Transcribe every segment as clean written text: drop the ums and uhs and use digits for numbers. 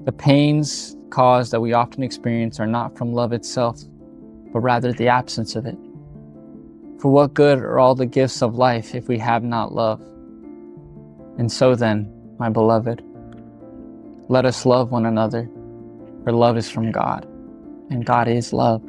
The pains caused that we often experience are not from love itself, but rather the absence of it. For what good are all the gifts of life if we have not love? And so then, my beloved, let us love one another, for love is from God, and God is love.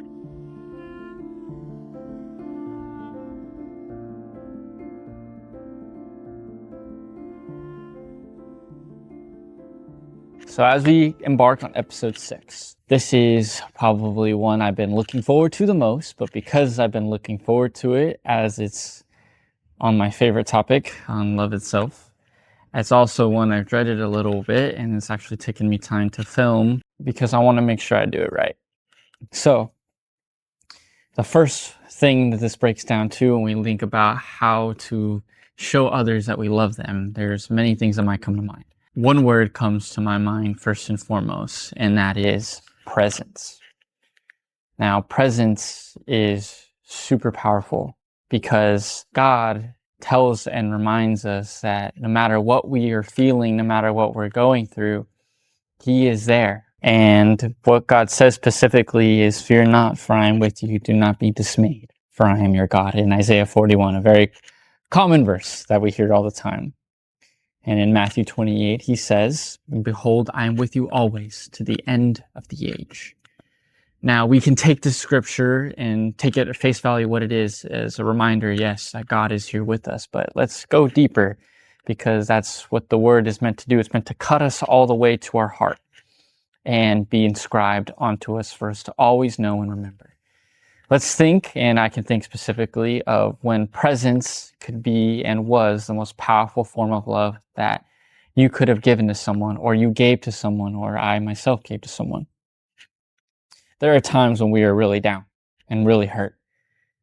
So as we embark on episode 6, this is probably one I've been looking forward to the most, but because I've been looking forward to it as it's on my favorite topic, on love itself, it's also one I've dreaded a little bit, and it's actually taken me time to film because I want to make sure I do it right. So the first thing that this breaks down to when we think about how to show others that we love them, there's many things that might come to mind. One word comes to my mind first and foremost, and that is presence. Now, presence is super powerful because God tells and reminds us that no matter what we are feeling, no matter what we're going through, He is there. And what God says specifically is, "Fear not, for I am with you. Do not be dismayed, for I am your God." In Isaiah 41, a very common verse that we hear all the time. And in Matthew 28, He says, "Behold, I am with you always to the end of the age." Now, we can take this scripture and take it at face value what it is as a reminder, yes, that God is here with us. But let's go deeper, because that's what the word is meant to do. It's meant to cut us all the way to our heart and be inscribed onto us for us to always know and remember. Let's think, and I can think specifically of when presence could be and was the most powerful form of love that you could have given to someone, or you gave to someone, or I myself gave to someone. There are times when we are really down and really hurt,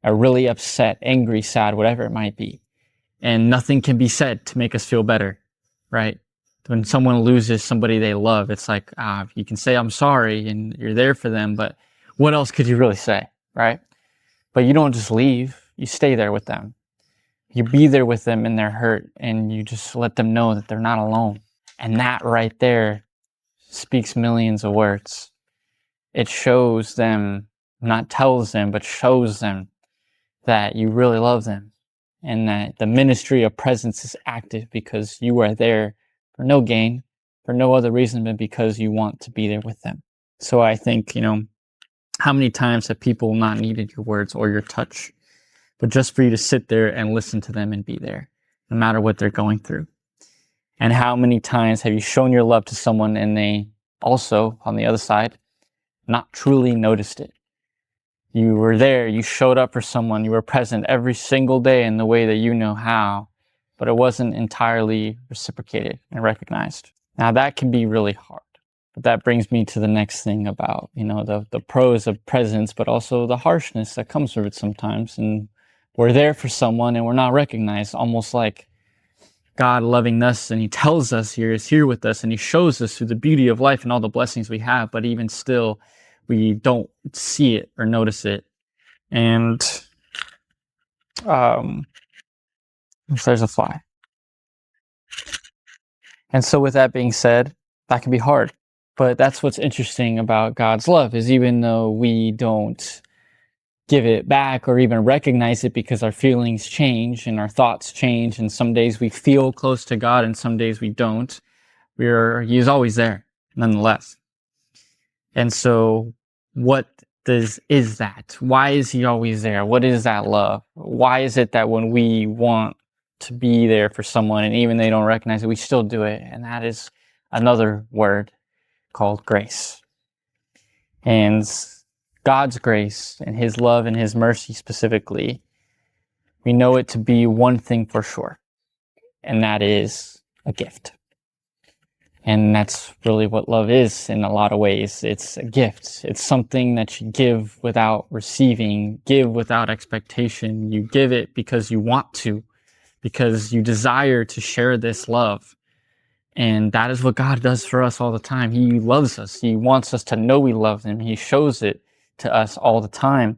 or really upset, angry, sad, whatever it might be, and nothing can be said to make us feel better, right? When someone loses somebody they love, it's like, you can say, "I'm sorry," and you're there for them, but what else could you really say? Right? But you don't just leave, you stay there with them. You be there with them in their hurt, and you just let them know that they're not alone. And that right there speaks millions of words. It shows them, not tells them, but shows them that you really love them, and that the ministry of presence is active because you are there for no gain, for no other reason but because you want to be there with them. So I think, how many times have people not needed your words or your touch, but just for you to sit there and listen to them and be there, no matter what they're going through? And how many times have you shown your love to someone and they also, on the other side, not truly noticed it? You were there, you showed up for someone, you were present every single day in the way that you know how, but it wasn't entirely reciprocated and recognized. Now that can be really hard. But that brings me to the next thing about, the pros of presence, but also the harshness that comes with it sometimes. And we're there for someone and we're not recognized, almost like God loving us, and He tells us He is here with us, and He shows us through the beauty of life and all the blessings we have, but even still, we don't see it or notice it. And there's a fly. And so with that being said, that can be hard. But that's what's interesting about God's love, is even though we don't give it back or even recognize it, because our feelings change and our thoughts change, and some days we feel close to God and some days we don't, He's always there nonetheless. And so what is that? Why is He always there? What is that love? Why is it that when we want to be there for someone and even they don't recognize it, we still do it? And that is another word called grace. And God's grace and His love and His mercy specifically, we know it to be one thing for sure, and that is a gift. And that's really what love is in a lot of ways. It's a gift. It's something that you give without receiving, give without expectation. You give it because you want to, because you desire to share this love. And that is what God does for us all the time. He loves us. He wants us to know we love Him. He shows it to us all the time.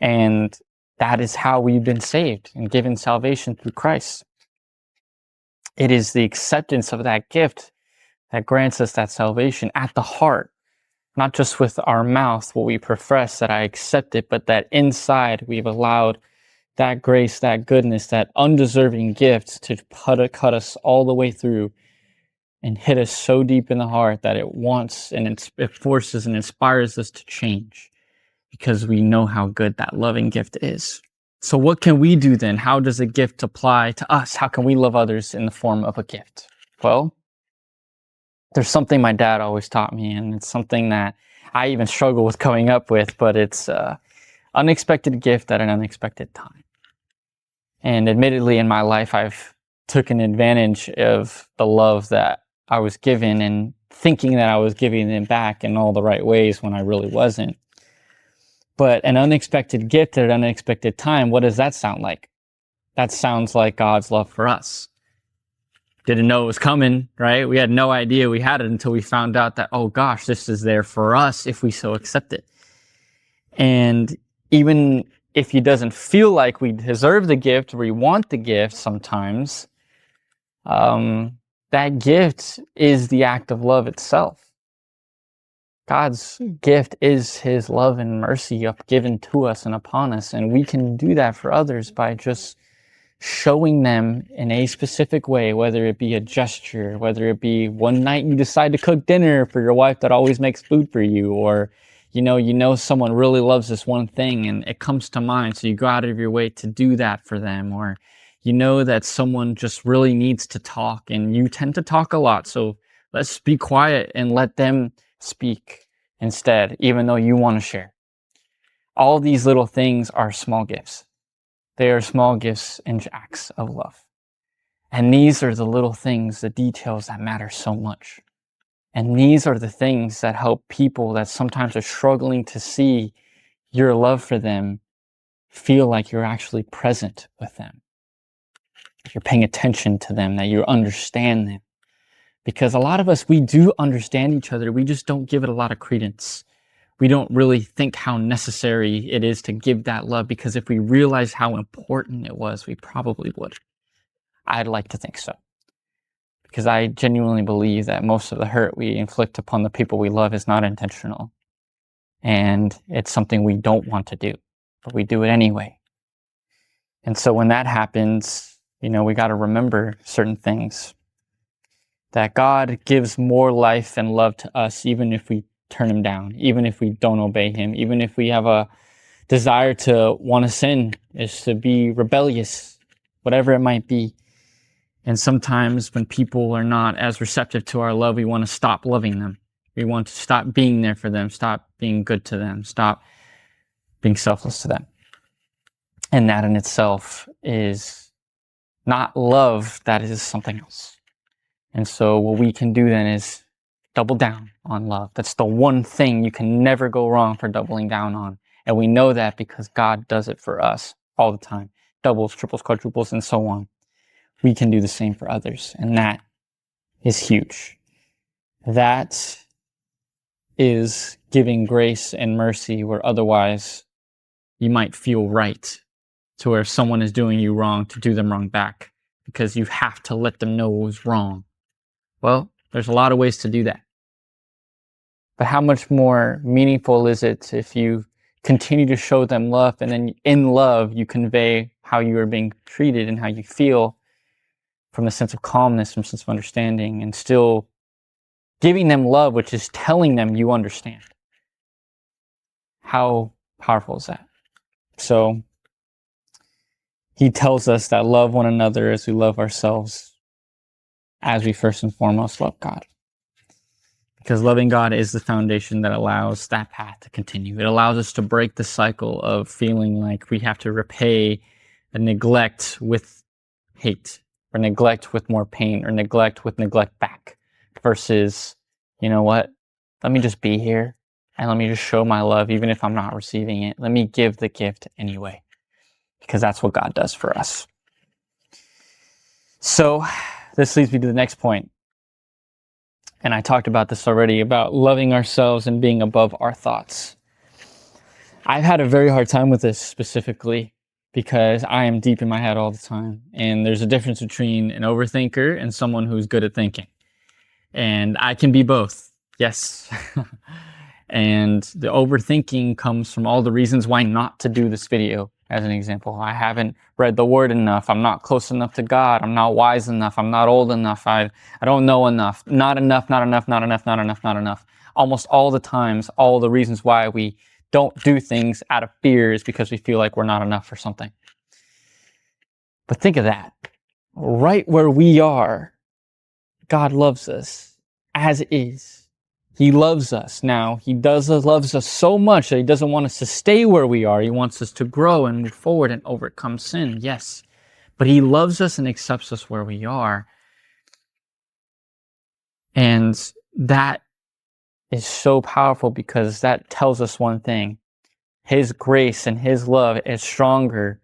And that is how we've been saved and given salvation through Christ. It is the acceptance of that gift that grants us that salvation at the heart, not just with our mouth, what we profess, that I accept it, but that inside we've allowed that grace, that goodness, that undeserving gift to cut us all the way through and hit us so deep in the heart that it wants and it forces and inspires us to change because we know how good that loving gift is. So what can we do then? How does a gift apply to us? How can we love others in the form of a gift? Well, there's something my dad always taught me, and it's something that I even struggle with coming up with, but it's unexpected gift at an unexpected time. And admittedly, in my life, I've taken advantage of the love that I was given and thinking that I was giving it back in all the right ways when I really wasn't. But an unexpected gift at an unexpected time, what does that sound like? That sounds like God's love for us. Didn't know it was coming, right? We had no idea we had it until we found out that, oh gosh, this is there for us if we so accept it. And even if it doesn't feel like we deserve the gift or we want the gift sometimes, that gift is the act of love itself. God's gift is his love and mercy given to us and upon us. And we can do that for others by just showing them in a specific way, whether it be a gesture, whether it be one night you decide to cook dinner for your wife that always makes food for you, or you know someone really loves this one thing and it comes to mind, so you go out of your way to do that for them, or you know that someone just really needs to talk and you tend to talk a lot, so let's be quiet and let them speak instead, even though you want to share. All these little things are small gifts. They are small gifts and acts of love. And these are the little things, the details that matter so much. And these are the things that help people that sometimes are struggling to see your love for them feel like you're actually present with them. You're paying attention to them, that you understand them. Because a lot of us, we do understand each other. We just don't give it a lot of credence. We don't really think how necessary it is to give that love, because if we realized how important it was, we probably would. I'd like to think so. Because I genuinely believe that most of the hurt we inflict upon the people we love is not intentional. And it's something we don't want to do, but we do it anyway. And so when that happens, we got to remember certain things. That God gives more life and love to us, even if we turn him down, even if we don't obey him, even if we have a desire to want to sin, is to be rebellious, whatever it might be. And sometimes when people are not as receptive to our love, we want to stop loving them. We want to stop being there for them, stop being good to them, stop being selfless to them. And that in itself is not love, that is something else. And so what we can do then is double down on love. That's the one thing you can never go wrong for doubling down on. And we know that because God does it for us all the time. Doubles, triples, quadruples, and so on. We can do the same for others. And that is huge. That is giving grace and mercy where otherwise you might feel right, to where someone is doing you wrong to do them wrong back, because you have to let them know it was wrong. Well, there's a lot of ways to do that. But how much more meaningful is it if you continue to show them love, and then in love you convey how you are being treated and how you feel from a sense of calmness, from a sense of understanding, and still giving them love, which is telling them you understand. How powerful is that? So he tells us that love one another as we love ourselves, as we first and foremost love God. Because loving God is the foundation that allows that path to continue. It allows us to break the cycle of feeling like we have to repay a neglect with hate, or neglect with more pain, or neglect with neglect back. Versus, you know what? Let me just be here and let me just show my love even if I'm not receiving it. Let me give the gift anyway. Because that's what God does for us. So this leads me to the next point. And I talked about this already, about loving ourselves and being above our thoughts. I've had a very hard time with this specifically because I am deep in my head all the time. And there's a difference between an overthinker and someone who's good at thinking. And I can be both. Yes. And the overthinking comes from all the reasons why not to do this video. As an example, I haven't read the word enough. I'm not close enough to God. I'm not wise enough. I'm not old enough. I don't know enough. Not enough, not enough, not enough, not enough, not enough. Almost all the times, all the reasons why we don't do things out of fear is because we feel like we're not enough for something. But think of that. Right where we are, God loves us as is. He loves us. Now, he loves us so much that he doesn't want us to stay where we are. He wants us to grow and move forward and overcome sin, yes. But he loves us and accepts us where we are. And that is so powerful because that tells us one thing. His grace and his love is stronger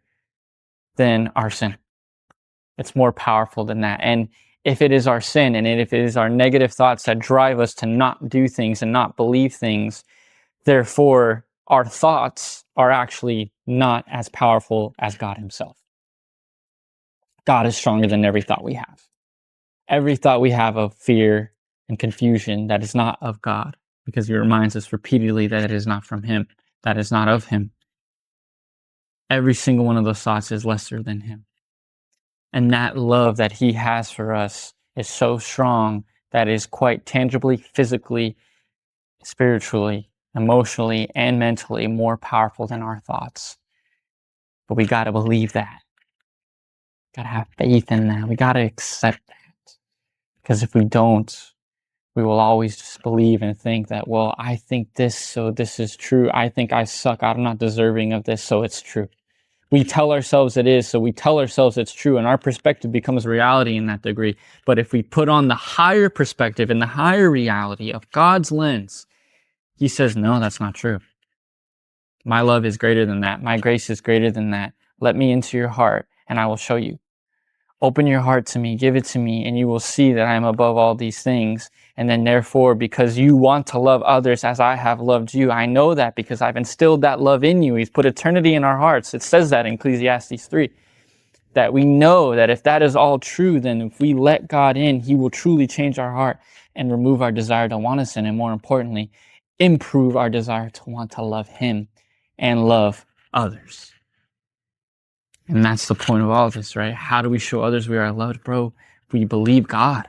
than our sin. It's more powerful than that. And if it is our sin and if it is our negative thoughts that drive us to not do things and not believe things, therefore our thoughts are actually not as powerful as God himself. God is stronger than every thought we have. Every thought we have of fear and confusion that is not of God, because he reminds us repeatedly that it is not from him, that is not of him. Every single one of those thoughts is lesser than him. And that love that he has for us is so strong that is quite tangibly, physically, spiritually, emotionally, and mentally more powerful than our thoughts. But we got to believe that. Got to have faith in that. We got to accept that. Because if we don't, we will always just believe and think that, well, I think this, so this is true. I think I suck. I'm not deserving of this, so it's true. We tell ourselves it is, so we tell ourselves it's true, and our perspective becomes reality in that degree. But if we put on the higher perspective and the higher reality of God's lens, he says, no, that's not true. My love is greater than that. My grace is greater than that. Let me into your heart, and I will show you. Open your heart to me, give it to me, and you will see that I am above all these things. And then therefore, because you want to love others as I have loved you, I know that because I've instilled that love in you. He's put eternity in our hearts. It says that in Ecclesiastes 3, that we know that if that is all true, then if we let God in, he will truly change our heart and remove our desire to want to sin, and more importantly, improve our desire to want to love him and love others. And that's the point of all this, right? How do we show others we are loved, bro? We believe God.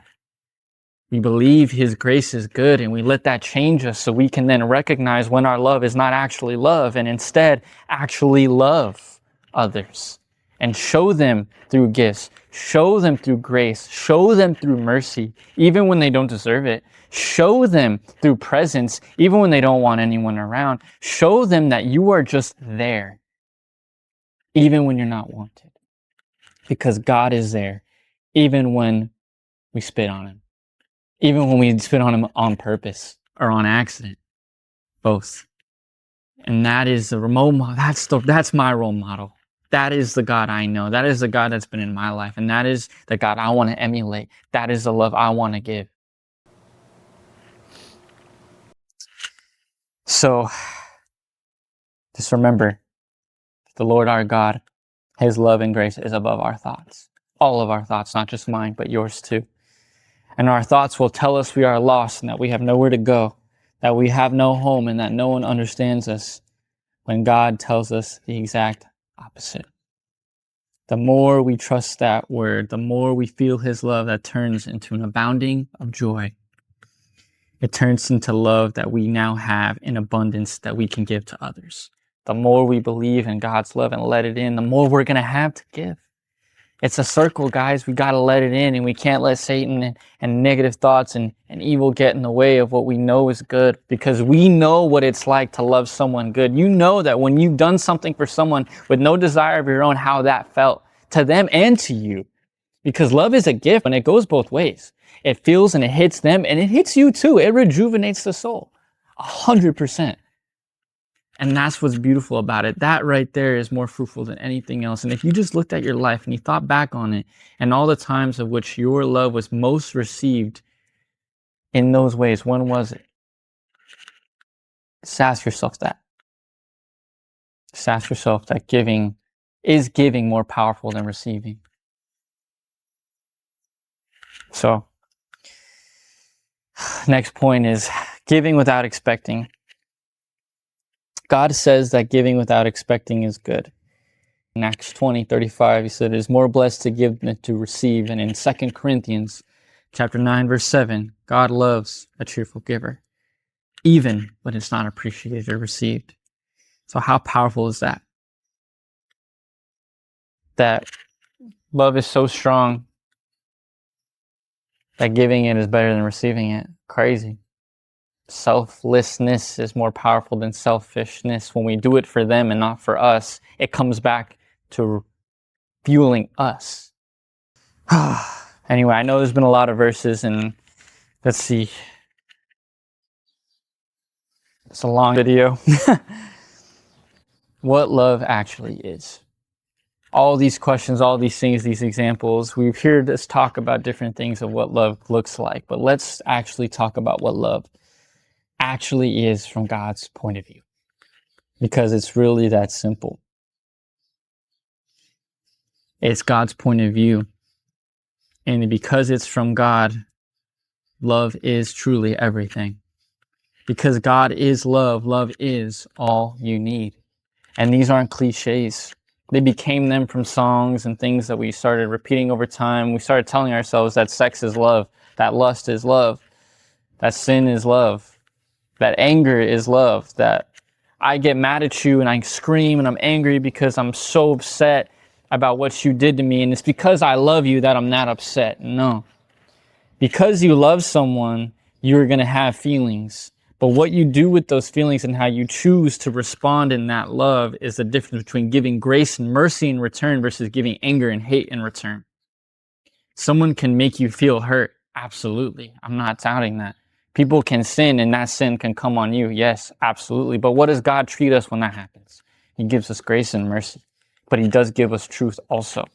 We believe his grace is good, and we let that change us so we can then recognize when our love is not actually love and instead actually love others and show them through gifts, show them through grace, show them through mercy, even when they don't deserve it. Show them through presence, even when they don't want anyone around. Show them that you are just there, even when you're not wanted. Because God is there, even when we spit on him. Even when we spit on him on purpose or on accident. Both. And that is the role model. That's my role model. That is the God I know. That is the God that's been in my life. And that is the God I want to emulate. That is the love I want to give. So, just remember, the Lord our God, his love and grace is above our thoughts. All of our thoughts, not just mine, but yours too. And our thoughts will tell us we are lost and that we have nowhere to go, that we have no home and that no one understands us, when God tells us the exact opposite. The more we trust that word, the more we feel his love, that turns into an abounding of joy. It turns into love that we now have in abundance that we can give to others. The more we believe in God's love and let it in, the more we're going to have to give. It's a circle, guys. We got to let it in, and we can't let Satan and negative thoughts and evil get in the way of what we know is good, because we know what it's like to love someone good. You know that when you've done something for someone with no desire of your own, how that felt to them and to you. Because love is a gift, and it goes both ways. It feels and it hits them, and it hits you too. It rejuvenates the soul 100%. And that's what's beautiful about it. That right there is more fruitful than anything else. And if you just looked at your life and you thought back on it and all the times of which your love was most received in those ways, when was it? Just ask yourself that. Just ask yourself that giving more powerful than receiving. So, Next point is giving without expecting. God says that giving without expecting is good. In Acts 20:35, he said, it is more blessed to give than to receive. And in 2 Corinthians chapter 9, verse 7, God loves a cheerful giver, even when it's not appreciated or received. So how powerful is that? That love is so strong that giving it is better than receiving it. Crazy. Selflessness is more powerful than selfishness. When we do it for them and not for us, it comes back to fueling us. Anyway, I know there's been a lot of verses, and let's see. It's a long video. What love actually is. All these questions, all these things, these examples, we've heard us talk about different things of what love looks like, but let's actually talk about what love actually is from God's point of view, because it's really that simple. It's God's point of view, and because it's from God, love is truly everything. Because God is love, love is all you need. And these aren't cliches. They became them from songs and things that we started repeating over time. We started telling ourselves that sex is love, that lust is love, that sin is love, that anger is love, that I get mad at you and I scream and I'm angry because I'm so upset about what you did to me, and it's because I love you that I'm not upset. No. Because you love someone, you're going to have feelings. But what you do with those feelings and how you choose to respond in that love is the difference between giving grace and mercy in return versus giving anger and hate in return. Someone can make you feel hurt. Absolutely. I'm not doubting that. People can sin and that sin can come on you. Yes, absolutely. But what does God treat us when that happens? He gives us grace and mercy. But he does give us truth also.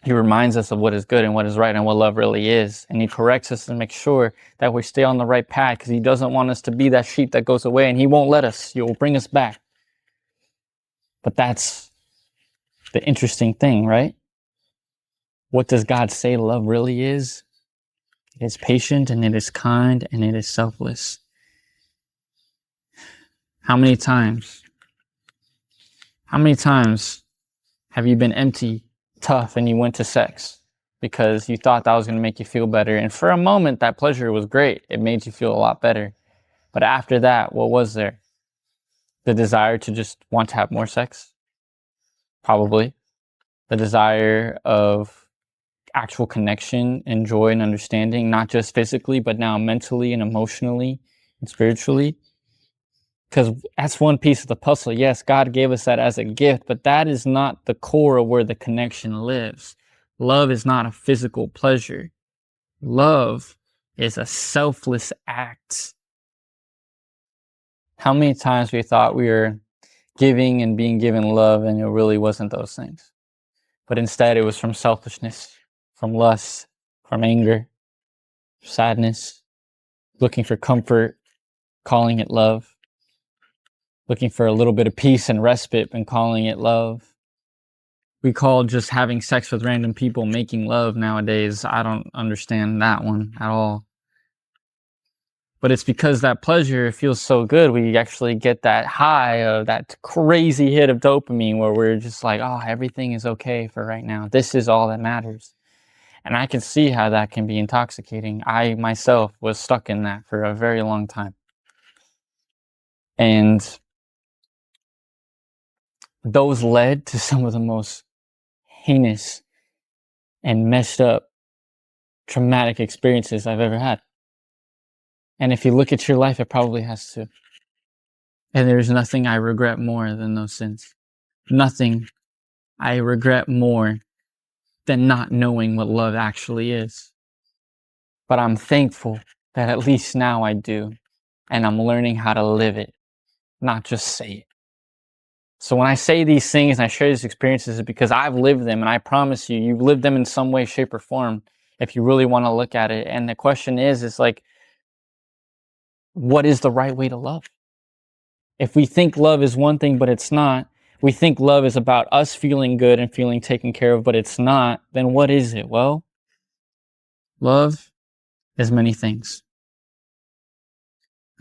He reminds us of what is good and what is right and what love really is. And he corrects us to make sure that we stay on the right path, because he doesn't want us to be that sheep that goes away, and he won't let us. He will bring us back. But that's the interesting thing, right? What does God say love really is? It is patient, and it is kind, and it is selfless. How many times have you been empty, tough, and you went to sex because you thought that was going to make you feel better? And for a moment, that pleasure was great. It made you feel a lot better. But after that, what was there? The desire to just want to have more sex? Probably. The desire of actual connection and joy and understanding, not just physically, but now mentally and emotionally and spiritually. Because that's one piece of the puzzle. Yes, God gave us that as a gift, but that is not the core of where the connection lives. Love is not a physical pleasure. Love is a selfless act. How many times we thought we were giving and being given love, and it really wasn't those things. But instead it was from selfishness, from lust, from anger, sadness, looking for comfort, calling it love. Looking for a little bit of peace and respite and calling it love. We call just having sex with random people making love nowadays. I don't understand that one at all. But it's because that pleasure feels so good. We actually get that high of that crazy hit of dopamine where we're just like, oh, everything is okay for right now. This is all that matters. And I can see how that can be intoxicating. I myself was stuck in that for a very long time. And those led to some of the most heinous and messed up traumatic experiences I've ever had. And if you look at your life, it probably has to. And there's nothing I regret more than those sins. Nothing I regret more than not knowing what love actually is. But I'm thankful that at least now I do. And I'm learning how to live it, not just say it. So when I say these things and I share these experiences, it's because I've lived them, and I promise you, you've lived them in some way, shape, or form, if you really want to look at it. And the question is like, what is the right way to love? If we think love is one thing, but it's not, we think love is about us feeling good and feeling taken care of, but it's not, then what is it? Well, love is many things.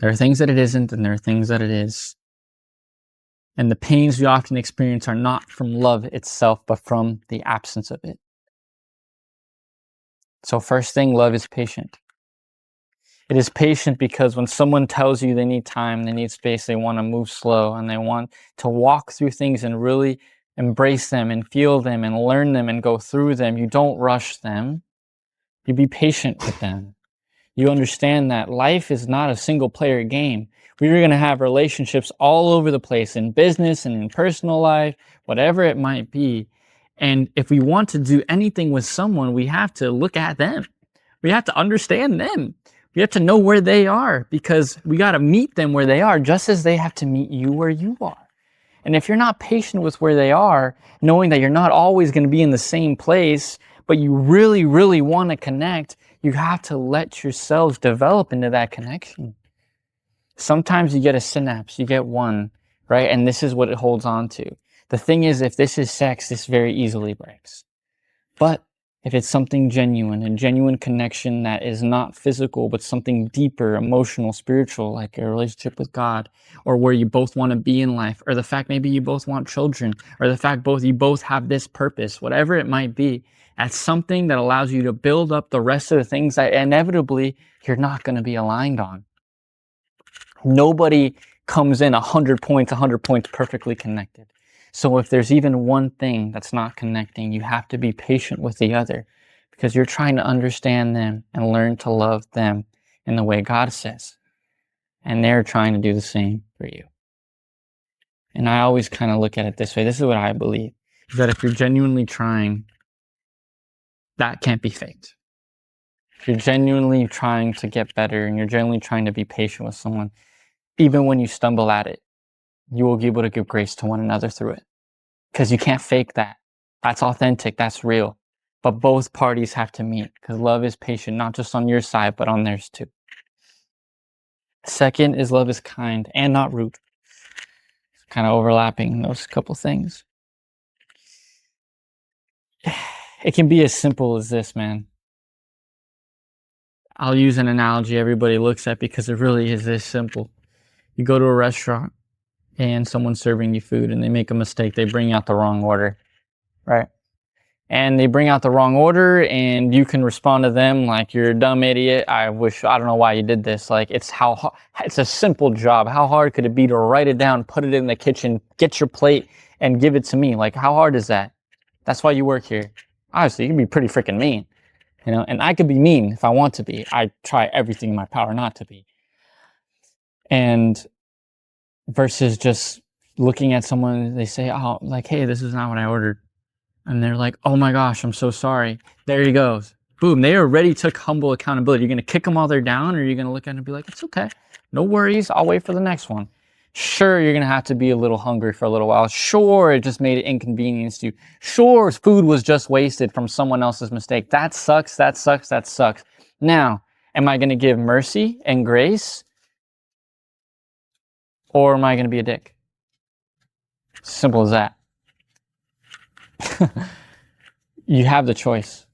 There are things that it isn't, and there are things that it is. And the pains we often experience are not from love itself, but from the absence of it. So first thing, love is patient. It is patient because when someone tells you they need time, they need space, they want to move slow, and they want to walk through things and really embrace them and feel them and learn them and go through them, you don't rush them. You be patient with them. You understand that life is not a single player game. We're going to have relationships all over the place in business and in personal life, whatever it might be. And if we want to do anything with someone, we have to look at them. We have to understand them. We have to know where they are, because we got to meet them where they are, just as they have to meet you where you are. And if you're not patient with where they are, knowing that you're not always going to be in the same place, but you really, really want to connect, you have to let yourselves develop into that connection. Sometimes you get a synapse, you get one, right? And this is what it holds on to. The thing is, if this is sex, this very easily breaks. But if it's something genuine, a genuine connection that is not physical, but something deeper, emotional, spiritual, like a relationship with God, or where you both want to be in life, or the fact maybe you both want children, or the fact you both have this purpose, whatever it might be, that's something that allows you to build up the rest of the things that inevitably you're not going to be aligned on. Nobody comes in 100 points perfectly connected. So if there's even one thing that's not connecting, you have to be patient with the other, because you're trying to understand them and learn to love them in the way God says. And they're trying to do the same for you. And I always kind of look at it this way. This is what I believe, is that if you're genuinely trying, that can't be faked. If you're genuinely trying to get better and you're genuinely trying to be patient with someone, even when you stumble at it, you will be able to give grace to one another through it. Because you can't fake that. That's authentic. That's real. But both parties have to meet, because love is patient, not just on your side, but on theirs too. Second is love is kind and not rude. It's kind of overlapping those couple things. It can be as simple as this, man. I'll use an analogy everybody looks at because it really is this simple. You go to a restaurant and someone's serving you food and they make a mistake. They bring out the wrong order, right? And they bring out the wrong order and you can respond to them like, you're a dumb idiot. I don't know why you did this. Like, it's a simple job. How hard could it be to write it down, put it in the kitchen, get your plate and give it to me? Like, how hard is that? That's why you work here. Obviously, you can be pretty freaking mean, and I could be mean if I want to be. I try everything in my power not to be. And versus just looking at someone, they say, oh, like, hey, this is not what I ordered. And they're like, oh my gosh, I'm so sorry. There he goes. Boom. They already took humble accountability. You're going to kick them while they're down, or you're going to look at it and be like, it's okay. No worries. I'll wait for the next one. Sure, you're going to have to be a little hungry for a little while. Sure, it just made it inconvenience to you. Sure, food was just wasted from someone else's mistake. That sucks. That sucks. That sucks. Now, am I going to give mercy and grace? Or am I going to be a dick? Simple as that. You have the choice.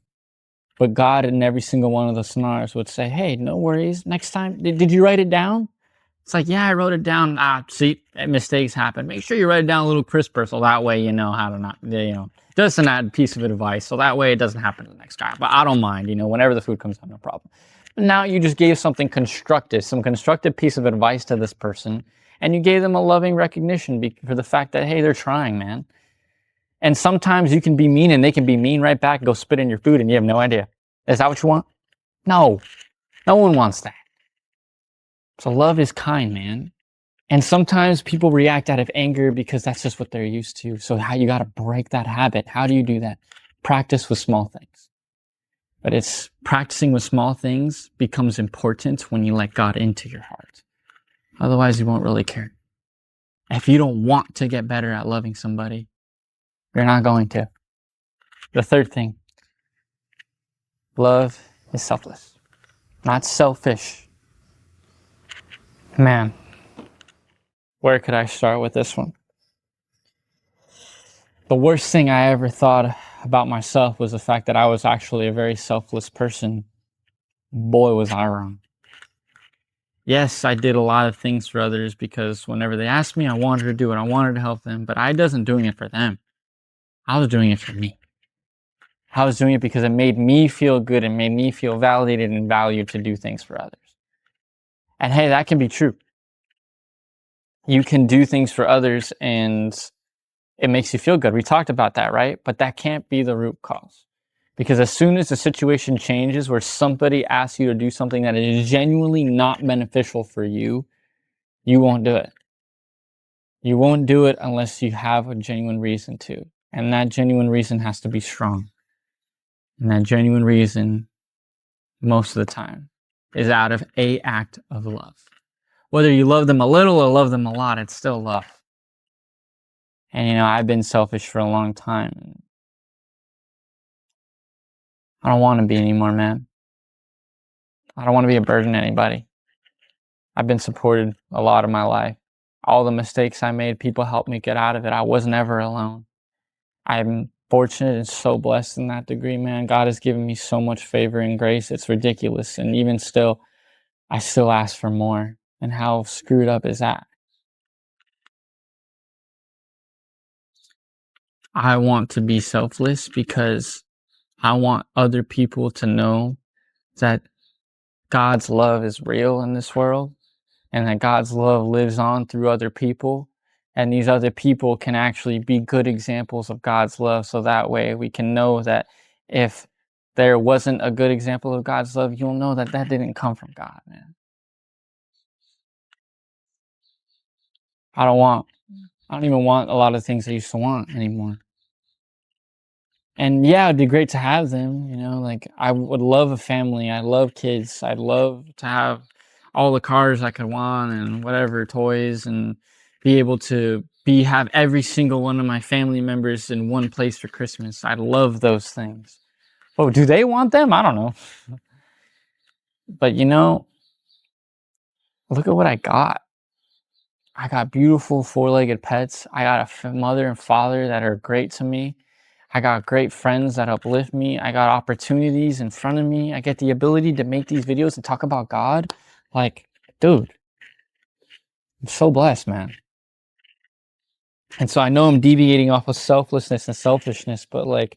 But God in every single one of the scenarios would say, hey, no worries. Next time, did you write it down? It's like, yeah, I wrote it down. See, mistakes happen. Make sure you write it down a little crisper so that way you know how to not, just an add piece of advice. So that way it doesn't happen to the next guy. But I don't mind, whenever the food comes out, no problem. But now you just gave something constructive, some constructive piece of advice to this person. And you gave them a loving recognition for the fact that, hey, they're trying, man. And sometimes you can be mean and they can be mean right back and go spit in your food and you have no idea. Is that what you want? No. No one wants that. So love is kind, man. And sometimes people react out of anger because that's just what they're used to. So you got to break that habit. How do you do that? Practice with small things. But it's practicing with small things becomes important when you let God into your heart. Otherwise, you won't really care. If you don't want to get better at loving somebody, you're not going to. The third thing, love is selfless, not selfish. Man, where could I start with this one? The worst thing I ever thought about myself was the fact that I was actually a very selfless person. Boy, was I wrong. Yes, I did a lot of things for others because whenever they asked me, I wanted to do it. I wanted to help them, but I wasn't doing it for them. I was doing it for me. I was doing it because it made me feel good and made me feel validated and valued to do things for others. And hey, that can be true. You can do things for others and it makes you feel good. We talked about that, right? But that can't be the root cause. Because as soon as the situation changes where somebody asks you to do something that is genuinely not beneficial for you, you won't do it. You won't do it unless you have a genuine reason to. And that genuine reason has to be strong. And that genuine reason, most of the time, is out of an act of love. Whether you love them a little or love them a lot, it's still love. And I've been selfish for a long time. I don't want to be anymore, man. I don't want to be a burden to anybody. I've been supported a lot of my life. All the mistakes I made, people helped me get out of it. I was never alone. I'm fortunate and so blessed in that degree, man. God has given me so much favor and grace. It's ridiculous. And even still, I still ask for more. And how screwed up is that? I want to be selfless because I want other people to know that God's love is real in this world and that God's love lives on through other people. And these other people can actually be good examples of God's love. So that way we can know that if there wasn't a good example of God's love, you'll know that that didn't come from God, man. I don't even want a lot of things I used to want anymore. And yeah, it'd be great to have them, like I would love a family. I love kids. I'd love to have all the cars I could want and whatever toys and be able to have every single one of my family members in one place for Christmas. I love those things. Oh, do they want them? I don't know. But look at what I got. I got beautiful four-legged pets. I got a mother and father that are great to me. I got great friends that uplift me. I got opportunities in front of me. I get the ability to make these videos and talk about God. Like, dude, I'm so blessed, man. And so I know I'm deviating off of selflessness and selfishness, but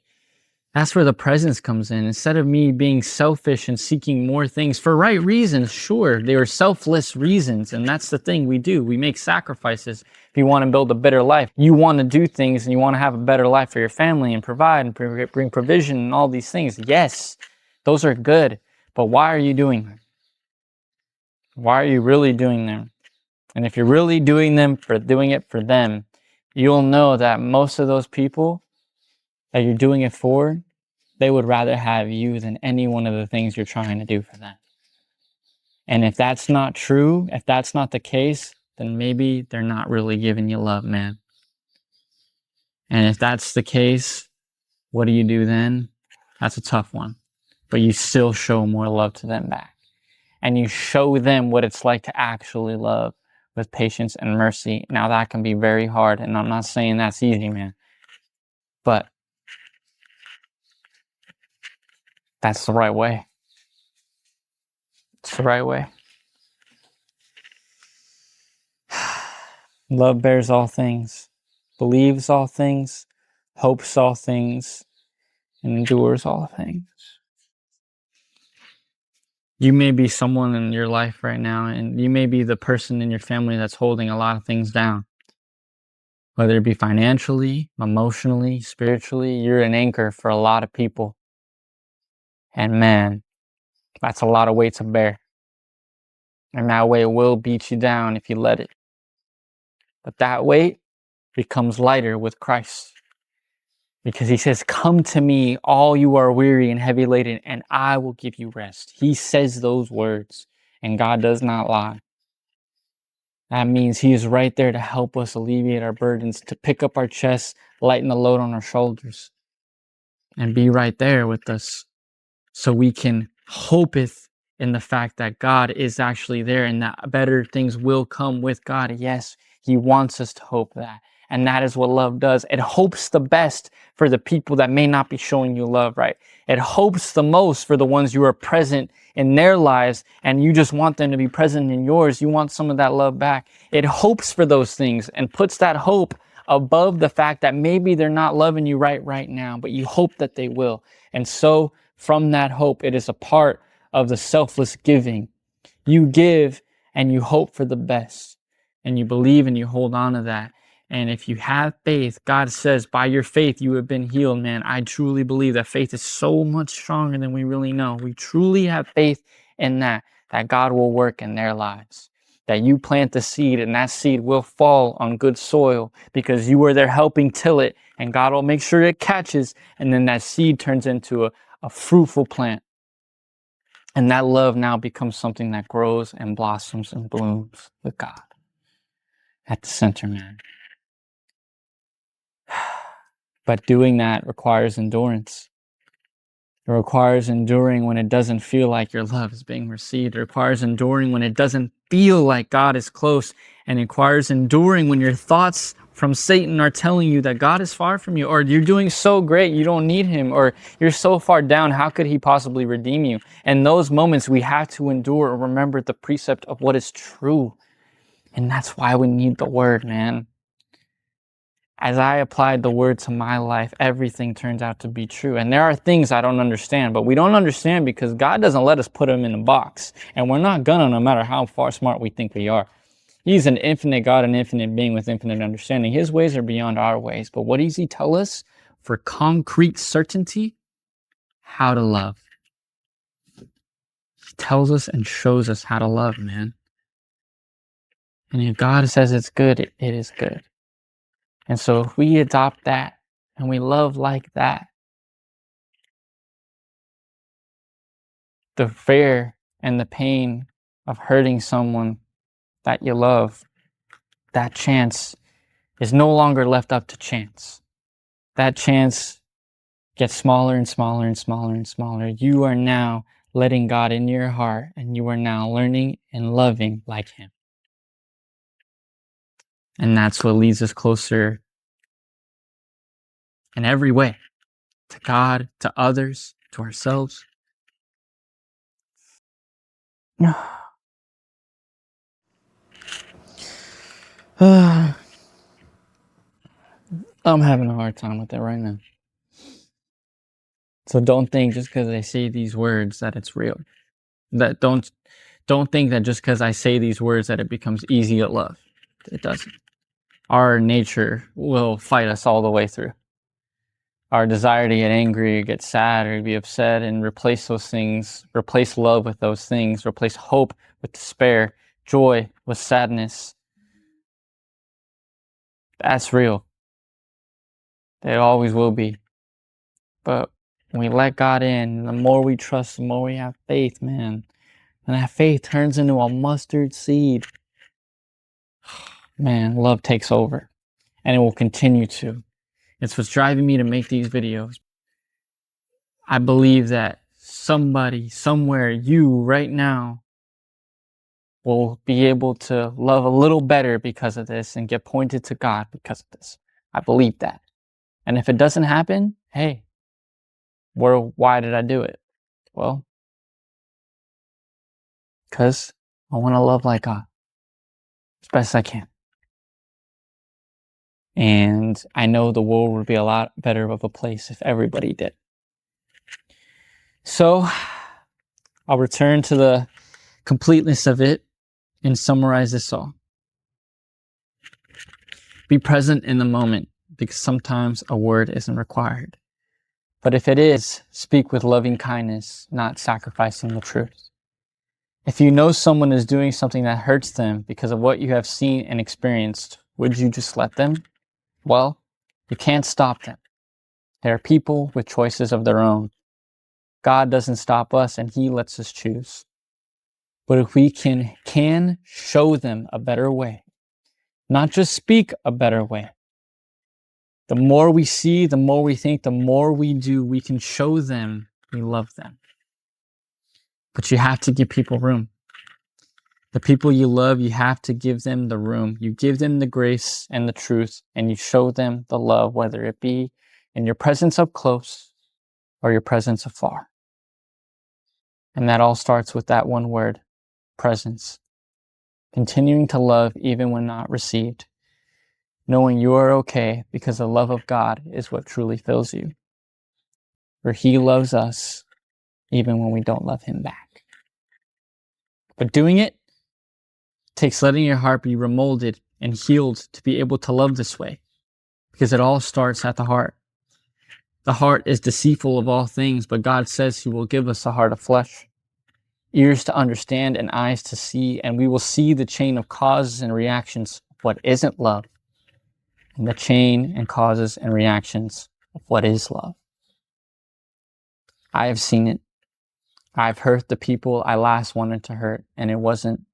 that's where the presence comes in. Instead of me being selfish and seeking more things for right reasons, sure, they are selfless reasons. And that's the thing we do. We make sacrifices if you want to build a better life. You want to do things and you want to have a better life for your family and provide and bring provision and all these things. Yes, those are good. But why are you doing them? Why are you really doing them? And if you're really doing it for them, you'll know that most of those people that you're doing it for, they would rather have you than any one of the things you're trying to do for them. And if that's not true, if that's not the case, then maybe they're not really giving you love, man. And if that's the case, what do you do then? That's a tough one. But you still show more love to them back. And you show them what it's like to actually love with patience and mercy. Now that can be very hard, and I'm not saying that's easy, man. But that's the right way. It's the right way. Love bears all things, believes all things, hopes all things, and endures all things. You may be someone in your life right now, and you may be the person in your family that's holding a lot of things down. Whether it be financially, emotionally, spiritually, you're an anchor for a lot of people. And man, that's a lot of weight to bear. And that weight will beat you down if you let it. But that weight becomes lighter with Christ. Because he says, come to me, all you are weary and heavy laden, and I will give you rest. He says those words, and God does not lie. That means he is right there to help us alleviate our burdens, to pick up our chests, lighten the load on our shoulders, and be right there with us so we can hopeth in the fact that God is actually there and that better things will come with God. Yes, he wants us to hope that. And that is what love does. It hopes the best for the people that may not be showing you love, right? It hopes the most for the ones you are present in their lives and you just want them to be present in yours. You want some of that love back. It hopes for those things and puts that hope above the fact that maybe they're not loving you right now, but you hope that they will. And so from that hope, it is a part of the selfless giving. You give and you hope for the best, and you believe and you hold on to that. And if you have faith, God says, by your faith, you have been healed, man. I truly believe that faith is so much stronger than we really know. We truly have faith in that God will work in their lives. That you plant the seed and that seed will fall on good soil because you were there helping till it, and God will make sure it catches, and then that seed turns into a fruitful plant. And that love now becomes something that grows and blossoms and blooms with God at the center, man. But doing that requires endurance. It requires enduring when it doesn't feel like your love is being received. It requires enduring when it doesn't feel like God is close. And it requires enduring when your thoughts from Satan are telling you that God is far from you, or you're doing so great, you don't need him, or you're so far down, how could he possibly redeem you? In those moments, we have to endure or remember the precept of what is true. And that's why we need the word, man. As I applied the word to my life, everything turns out to be true. And there are things I don't understand, but we don't understand because God doesn't let us put them in a box. And we're not gonna, no matter how far smart we think we are. He's an infinite God, an infinite being with infinite understanding. His ways are beyond our ways. But what does he tell us for concrete certainty? How to love. He tells us and shows us how to love, man. And if God says it's good, it is good. And so if we adopt that and we love like that, the fear and the pain of hurting someone that you love, that chance is no longer left up to chance. That chance gets smaller and smaller and smaller and smaller. You are now letting God in your heart, and you are now learning and loving like him. And that's what leads us closer in every way to God, to others, to ourselves. I'm having a hard time with it right now. So don't think just because I say these words that it's real. That don't think that just because I say these words that it becomes easy to love. It doesn't. Our nature will fight us all the way through. Our desire to get angry, or get sad, or be upset, and replace those things, replace love with those things, replace hope with despair, joy with sadness. That's real. It always will be. But when we let God in, the more we trust, the more we have faith, man. And that faith turns into a mustard seed. Man, love takes over. And it will continue to. It's what's driving me to make these videos. I believe that somebody, somewhere, you right now, will be able to love a little better because of this and get pointed to God because of this. I believe that. And if it doesn't happen, hey, why did I do it? Well, because I want to love like God as best I can. And I know the world would be a lot better of a place if everybody did. So I'll return to the completeness of it and summarize this all. Be present in the moment, because sometimes a word isn't required. But if it is, speak with loving kindness, not sacrificing the truth. If you know someone is doing something that hurts them because of what you have seen and experienced, would you just let them? Well, you can't stop them. They are people with choices of their own. God doesn't stop us, and he lets us choose. But if we can show them a better way, not just speak a better way. The more we see, the more we think, the more we do, we can show them we love them. But you have to give people room. The people you love, you have to give them the room. You give them the grace and the truth, and you show them the love, whether it be in your presence up close or your presence afar. And that all starts with that one word, presence. Continuing to love even when not received. Knowing you are okay because the love of God is what truly fills you. For He loves us even when we don't love Him back. But doing it takes letting your heart be remolded and healed to be able to love this way, because it all starts at the heart. The heart is deceitful of all things, but God says He will give us a heart of flesh, ears to understand and eyes to see, and we will see the chain of causes and reactions of what isn't love, and the chain and causes and reactions of what is love. I have seen it. I've hurt the people I last wanted to hurt, and it wasn't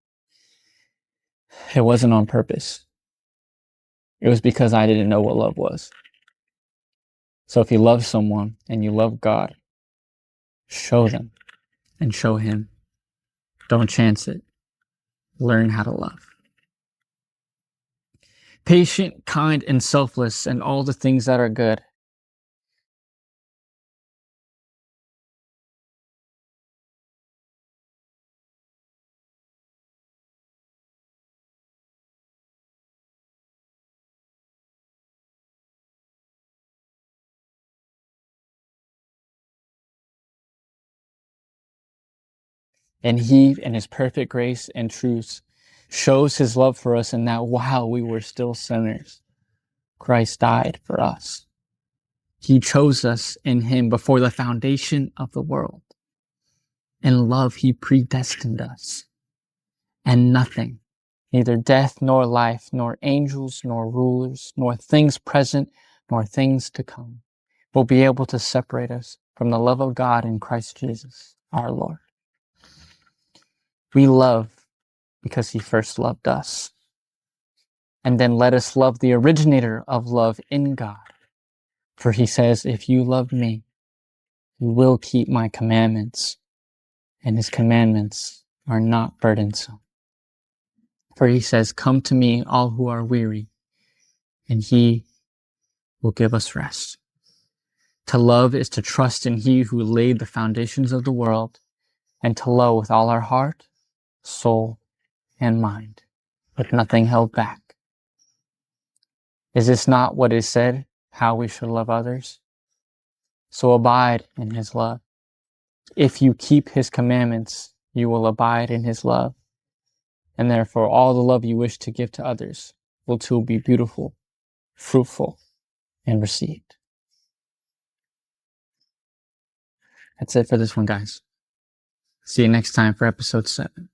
on purpose. It was because I didn't know what love was. So if you love someone and you love God, show them and show Him. Don't chance it. Learn how to love. Patient, kind, and selfless, and all the things that are good. And He, in His perfect grace and truth, shows His love for us in that while we were still sinners, Christ died for us. He chose us in Him before the foundation of the world. In love, He predestined us. And nothing, neither death nor life, nor angels, nor rulers, nor things present, nor things to come, will be able to separate us from the love of God in Christ Jesus, our Lord. We love because He first loved us. And then let us love the originator of love in God. For He says, if you love me, you will keep my commandments. And His commandments are not burdensome. For He says, come to me, all who are weary, and He will give us rest. To love is to trust in He who laid the foundations of the world, and to love with all our heart, soul, and mind, with nothing held back. Is this not what is said, how we should love others? So abide in His love. If you keep His commandments, you will abide in His love. And therefore all the love you wish to give to others will too be beautiful, fruitful, and received. That's it for this one, guys. See you next time for episode 7.